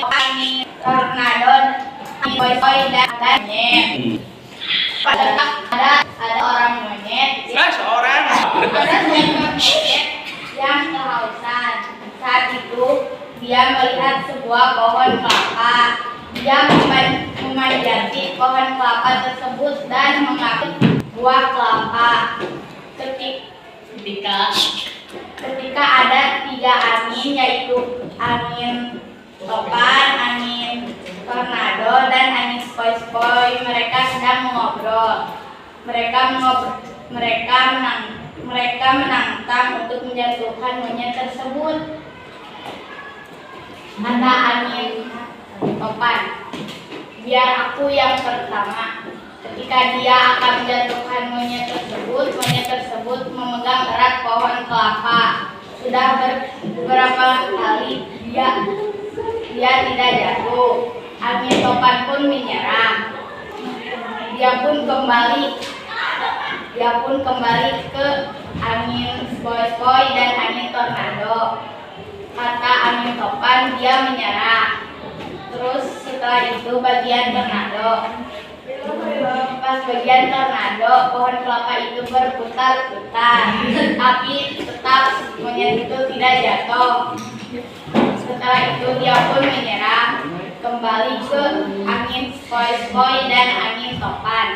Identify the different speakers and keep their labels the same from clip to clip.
Speaker 1: angin tornado, koi-koi dan monyet. Ada orang monyet.
Speaker 2: Seorang.
Speaker 1: Ada seekor monyet yang kehausan. Saat itu dia melihat sebuah pohon kelapa. Dia memanjati pohon kelapa tersebut dan mengambil buah kelapa. Ketika ada 3 angin, yaitu angin topan, angin tornado, dan angin sepoi-sepoi, mereka sedang mengobrol. Mereka menantang untuk menjatuhkan monyet tersebut. Kata angin topan, biar aku yang pertama. Ketika dia akan menjatuhkan monyet tersebut memegang erat pohon kelapa. Sudah beberapa kali dia tidak jatuh. Angin topan pun menyerah. Dia pun kembali ke angin sepoi-sepoi dan angin tornado. Kata angin topan, dia menyerah. Terus setelah itu bagian tornado. Pas bagian tornado, pohon kelapa itu berputar-putar, tapi tetap monyet itu tidak jatuh. Setelah itu dia pun menyerah, kembali ke angin sepoi-sepoi dan angin topan.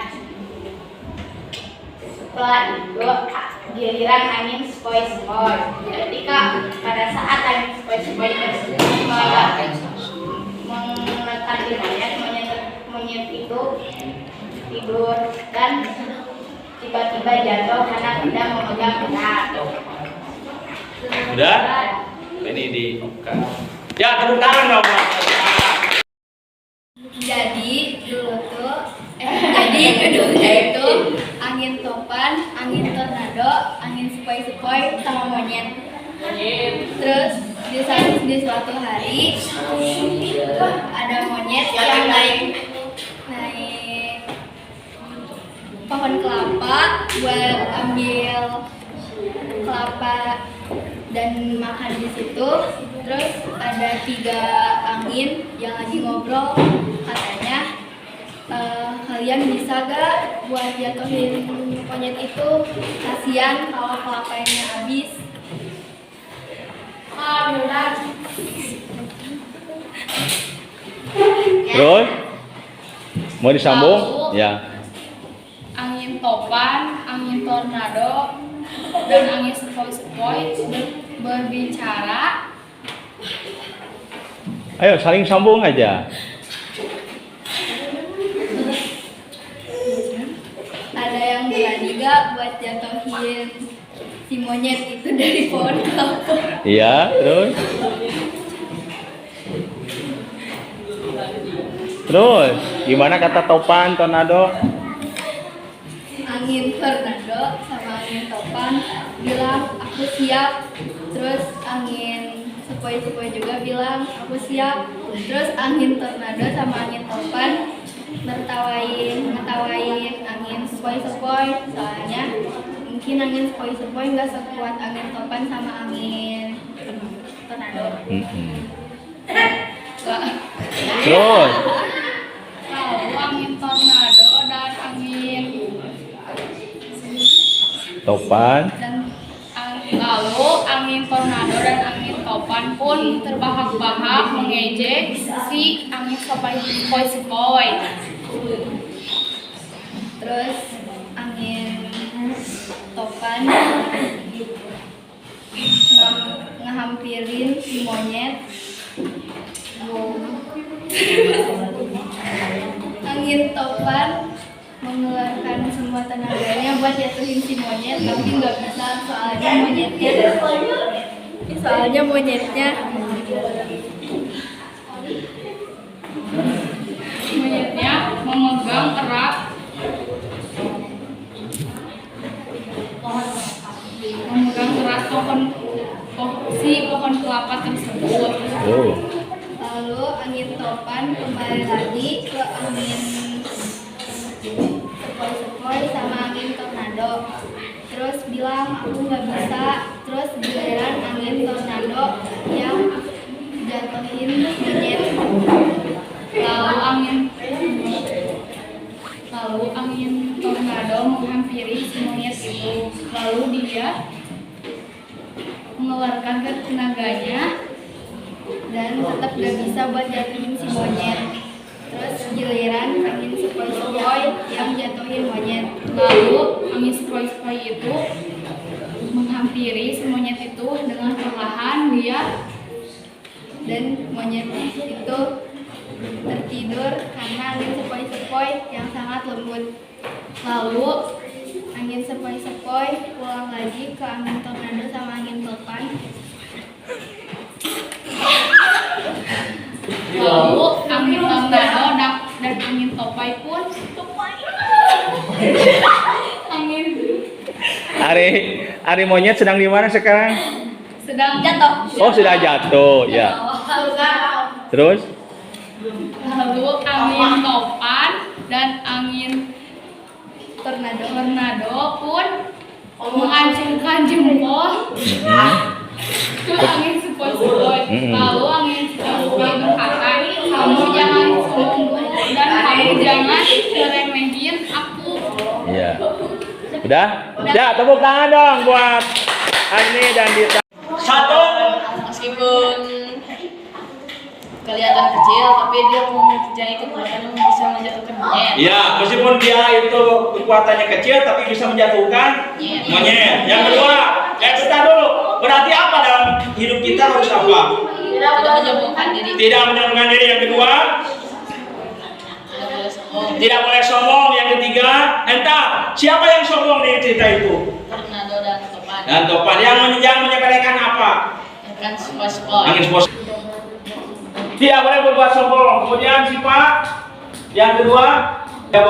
Speaker 1: Setelah itu giliran angin sepoi-sepoi. Ketika pada saat angin sepoi-sepoi tersebut mendekati monyet itu tidur dan tiba-tiba jatuh karena tidak memegang erat.
Speaker 2: Udah? Ini di ya, tepuk tangan dong.
Speaker 1: Jadi kedua itu angin topan, angin tornado, angin sepoi-sepoi sama monyet. Terus di suatu hari ada monyet yang naik pohon kelapa buat ambil kelapa dan makan di situ. Terus ada 3 angin yang lagi ngobrol, katanya kalian bisa gak buat jatuhin monyet itu, kasihan kalau kelapanya habis.
Speaker 2: Terus mau disambung? Ya.
Speaker 3: Angin topan, angin tornado, dan angin sepoi-sepoi berbicara.
Speaker 2: Ayo saling sambung aja.
Speaker 1: Ada yang berani gak buat jatuhin si monyet itu dari pohon kelapa?
Speaker 2: Iya, terus? Terus, gimana kata topan, tornado?
Speaker 1: Angin tornado sama angin topan bilang aku siap. Terus angin sepoi-sepoi juga bilang aku siap. Terus angin tornado sama angin topan ngetawain angin sepoi-sepoi, soalnya mungkin angin sepoi-sepoi nggak sekuat angin topan sama angin tornado.
Speaker 2: Terus?
Speaker 3: Lalu angin tornado dan angin
Speaker 2: Topan.
Speaker 3: Lalu angin tornado dan angin topan pun terbahak-bahak mengejek si angin sepoi-sepoi.
Speaker 1: Terus angin topan ngehampirin si monyet. Angin topan mengeluarkan semua tenaganya buat jatuhin si monyet, tapi nggak bisa soalnya monyetnya
Speaker 3: memegang erat pohon kelapa tersebut.
Speaker 1: Lalu angin topan kembali lagi ke angin sepoi-sepoi sama angin tornado. Terus bilang aku nggak bisa. Terus giliran angin tornado yang jatuhin monyet.
Speaker 3: lalu dia mengeluarkan tenaganya dan tetap gak bisa buat jatuhin si monyet. Terus giliran angin sepoi-sepoi yang jatuhin monyet. Lalu angin sepoi-sepoi itu menghampiri si monyet itu dengan perlahan dia, dan monyet itu tertidur karena angin sepoi-sepoi yang sangat lembut. Lalu angin sepoi-sepoi pulang lagi ke angin tornado sama angin topan. Lalu angin tornado dan angin topai pun angin
Speaker 2: Ari monyet sedang di mana sekarang?
Speaker 3: sedang jatuh.
Speaker 2: Oh, sudah jatuh, ya. Terus?
Speaker 3: Lalu angin topan dan angin tornado pun menghancurkan jempol ke angin sepoi-sepoi. Lalu angin sepoi-sepoi berkata, kamu jangan sombong dan kamu jangan meremehin aku.
Speaker 2: Iya. Udah? Udah, tepuk tangan dong buat Agni dan Dita. Satu.
Speaker 4: Meskipun kelihatan kecil, tapi dia mempunyai kekuatan yang bisa menjatuhkan monyet.
Speaker 2: Iya, meskipun dia itu kekuatannya kecil tapi bisa menjatuhkan monyet. Yang kedua, bentar dulu. Berarti apa dalam hidup kita harus apa?
Speaker 4: Tidak menyombongkan diri.
Speaker 2: Tidak menyombongkan diri. Yang kedua,
Speaker 4: Tidak boleh sombong.
Speaker 2: tidak boleh sombong. Yang ketiga, entah siapa yang sombong di cerita itu?
Speaker 4: Tornado dan topan.
Speaker 2: Dan topan yang menyepelekan apa?
Speaker 4: Akan sepoi-sepoi.
Speaker 2: Angin sepoi. Tidak boleh berbuat sombong. Kemudian sifat yang kedua, tidak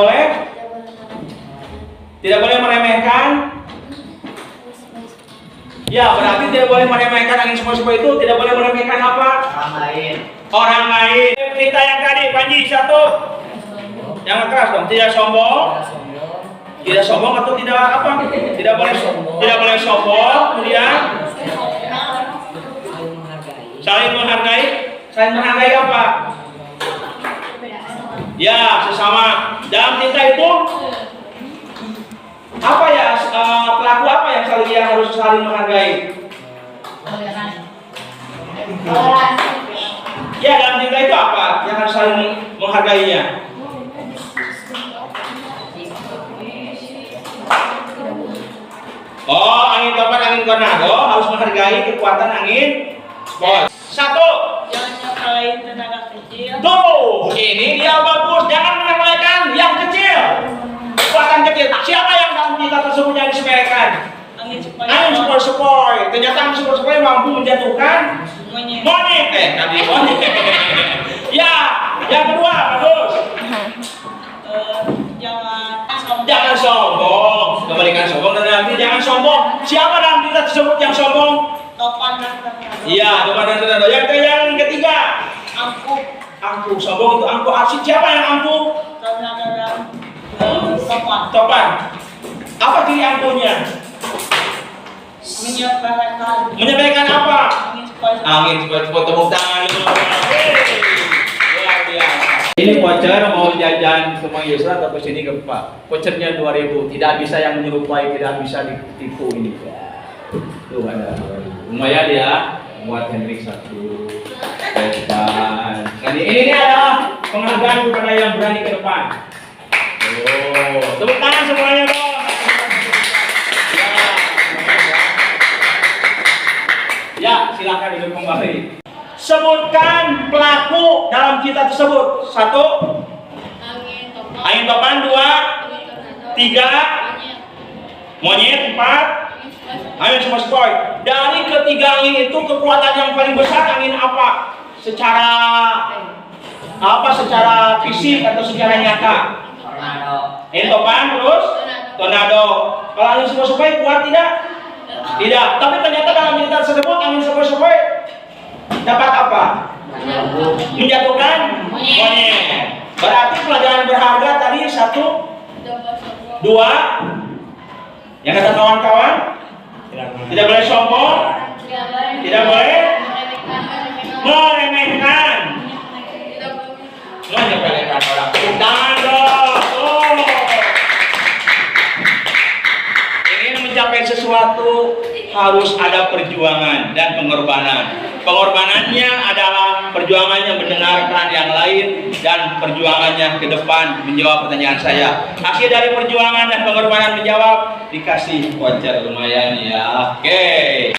Speaker 2: boleh meremehkan. Ya, berarti tidak boleh meremehkan angin sepoi-sepoi itu. Tidak boleh meremehkan apa? Orang lain. Kita yang tadi, Panji, satu. Yang keras dong. Tidak sombong. Tidak sombong atau tidak apa? Tidak boleh sombong. Kemudian saling menghargai. Saling menghargai apa? Ya, sesama. Dalam cinta itu apa ya? Pelaku apa yang harus saling menghargai? Ya, dalam cinta itu apa yang harus saling menghargainya? Oh, angin topan, angin tornado harus menghargai kekuatan angin. Satu.
Speaker 4: Jangan nyalain tenaga kecil.
Speaker 2: Tuh, ini dia bagus. Jangan meremehkan yang kecil. Kekuatan kecil. Siapa yang dalam kita tersebut yang disepelekan?
Speaker 4: Angin
Speaker 2: Angin sepoi-sepoi. Ternyata angin sepoi-sepoi mampu menjatuhkan
Speaker 4: monyet.
Speaker 2: monyet. Tadi monyet. Ya, yang kedua bagus. Jangan sombong. Kembalikan sombong dan nanti jangan sombong. Siapa dalam kita tersebut yang sombong?
Speaker 4: Topan dan tornado.
Speaker 2: Iya, topan dan tornado. Yang ketiga,
Speaker 4: Angkuh.
Speaker 2: angkuh. Sombong itu angkuh. Asyik siapa yang angkuh?
Speaker 4: Tornado dan topan.
Speaker 2: Topan. Apa ciri angkuhnya? Menyampaikan apa?
Speaker 4: Angin sepoi-sepoi.
Speaker 2: Angin sepoi-sepoi. Tepuk tangan. Luar biasa. Ini voucher mau jajan ke Mang Yusra atau ke sini ke Pak? Vouchernya 2.000. Tidak bisa yang menyerupai, tidak bisa ditipu ini. Tuh ada 2.000. Lumayan ya. Buat Hendrik 1. Depan. Ini adalah penghargaan kepada yang berani ke depan. Oh, tepuk tangan semuanya dong. Ya, silakan duduk kembali. Sebutkan pelaku dalam cerita tersebut. 1. Angin topan. 2. 3. Monyet. 4. Angin sepoi-sepoi. Dari ketiga angin itu kekuatan yang paling besar angin apa? Secara fisik atau secara nyata? Angin topan terus tornado. Kalau angin sepoi-sepoi kuat tidak? Tidak. Tapi ternyata dalam cerita tersebut angin sepoi-sepoi dapat apa? Menjatuhkan monyet. Berarti pelajaran berharga tadi 1, 2. Yang kata kawan-kawan, tidak boleh sombong, tidak boleh meremehkan, menyepelekan orang. Tepuk tangan dong. Ingin mencapai sesuatu sesuatu harus ada perjuangan dan pengorbanan. Pengorbanannya adalah perjuangannya mendengarkan yang lain dan perjuangannya ke depan menjawab pertanyaan saya. Akhir dari perjuangan dan pengorbanan menjawab dikasih voucher lumayan ya. Oke.